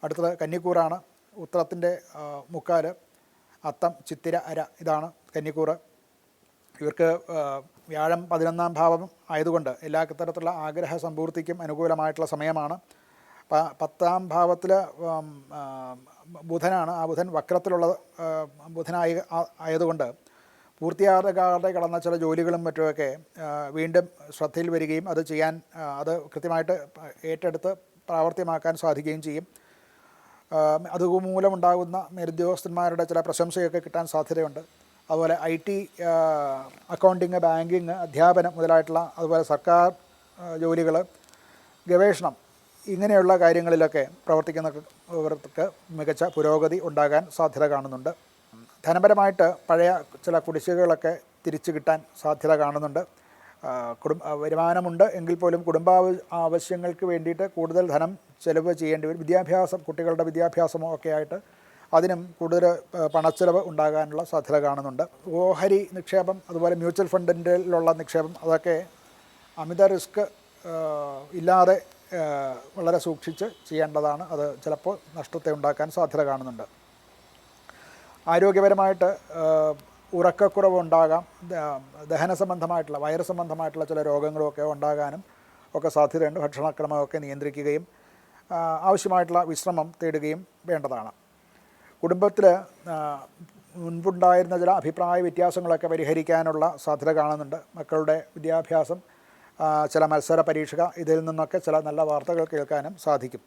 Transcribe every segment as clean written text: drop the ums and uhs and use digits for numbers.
അടുത്തത് കന്നിക്കൂറാണ്. ഉത്രത്തിൻ്റെ മുക്കാല്, അത്തം, ചിത്തിര, അര, ഇതാണ് കന്നിക്കൂറ്. ഇവർക്ക് വ്യാഴം 11ാം ഭാവം ആയതുകൊണ്ട് എല്ലാ തരത്തിലുള്ള ആഗ്രഹ സമ്പൂർത്തിക്കും അനുകൂലമായിട്ടുള്ള സമയമാണ്. 10ാം ഭാവത്തിൽ ബുധനാണ്. ആ ബുധൻ വക്രത്തിലുള്ള ആയതുകൊണ്ട് പൂർത്തിയാകാതെ കടന്ന ചില ജോലികളും മറ്റുമൊക്കെ വീണ്ടും ശ്രദ്ധയിൽ വരികയും അത് ചെയ്യാൻ അത് കൃത്യമായിട്ട് ഏറ്റെടുത്ത് പ്രാവർത്തികമാക്കാൻ സാധിക്കുകയും ചെയ്യും. അതുമൂലമുണ്ടാകുന്ന മേലുദ്യോഗസ്ഥന്മാരുടെ ചില പ്രശംസയൊക്കെ കിട്ടാൻ സാധ്യതയുണ്ട്. അതുപോലെ IT, അക്കൗണ്ടിങ്, ബാങ്കിങ്, അധ്യാപനം മുതലായിട്ടുള്ള, അതുപോലെ സർക്കാർ ജോലികൾ, ഗവേഷണം, ഇങ്ങനെയുള്ള കാര്യങ്ങളിലൊക്കെ പ്രവർത്തിക്കുന്നവർക്ക് മികച്ച പുരോഗതി ഉണ്ടാകാൻ സാധ്യത കാണുന്നുണ്ട്. ധനപരമായിട്ട് പഴയ ചില കുടിശ്ശികകളൊക്കെ തിരിച്ചു കിട്ടാൻ സാധ്യത കാണുന്നുണ്ട്. വരുമാനമുണ്ട് എങ്കിൽ പോലും ആവശ്യങ്ങൾക്ക് വേണ്ടിയിട്ട് കൂടുതൽ ധനം ചെലവ് ചെയ്യേണ്ടി വരും. വിദ്യാഭ്യാസം, കുട്ടികളുടെ വിദ്യാഭ്യാസമോ ഒക്കെ ആയിട്ട് അതിനും കൂടുതൽ പണച്ചെലവ് ഉണ്ടാകാനുള്ള സാധ്യത കാണുന്നുണ്ട്. ഓഹരി നിക്ഷേപം, അതുപോലെ മ്യൂച്വൽ ഫണ്ടിലുള്ള നിക്ഷേപം, അതൊക്കെ അമിത റിസ്ക് ഇല്ലാതെ വളരെ സൂക്ഷിച്ച് ചെയ്യേണ്ടതാണ്. അത് ചിലപ്പോൾ നഷ്ടത്തെ ഉണ്ടാക്കാൻ സാധ്യത കാണുന്നുണ്ട്. ആരോഗ്യപരമായിട്ട് ഉറക്കക്കുറവ് ഉണ്ടാകാം. ദഹന സംബന്ധമായിട്ടുള്ള, വയറ് സംബന്ധമായിട്ടുള്ള ചില രോഗങ്ങളൊക്കെ ഉണ്ടാകാനും ഒക്കെ സാധ്യതയുണ്ട്. ഭക്ഷണക്രമമൊക്കെ നിയന്ത്രിക്കുകയും ആവശ്യമായിട്ടുള്ള വിശ്രമം തേടുകയും വേണ്ടതാണ്. കുടുംബത്തിൽ മുൻപുണ്ടായിരുന്ന ചില അഭിപ്രായ വ്യത്യാസങ്ങളൊക്കെ പരിഹരിക്കാനുള്ള സാധ്യത കാണുന്നുണ്ട്. മക്കളുടെ വിദ്യാഭ്യാസം, ചില മത്സര പരീക്ഷ, ഇതിൽ നിന്നൊക്കെ ചില നല്ല വാർത്തകൾ കേൾക്കാനും സാധിക്കും.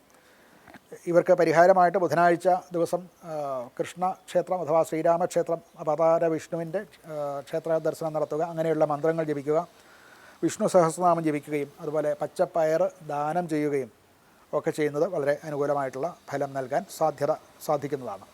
ഇവർക്ക് പരിഹാരമായിട്ട് ബുധനാഴ്ച ദിവസം കൃഷ്ണക്ഷേത്രം അഥവാ ശ്രീരാമക്ഷേത്രം, അവതാര വിഷ്ണുവിൻ്റെ ക്ഷേത്ര ദർശനം നടത്തുക, അങ്ങനെയുള്ള മന്ത്രങ്ങൾ ജപിക്കുക, വിഷ്ണു സഹസ്രനാമം ജപിക്കുകയും അതുപോലെ പച്ചപ്പയർ ദാനം ചെയ്യുകയും ഒക്കെ ചെയ്യുന്നത് വളരെ അനുകൂലമായിട്ടുള്ള ഫലം നൽകാൻ സാധിക്കുന്നതാണ്.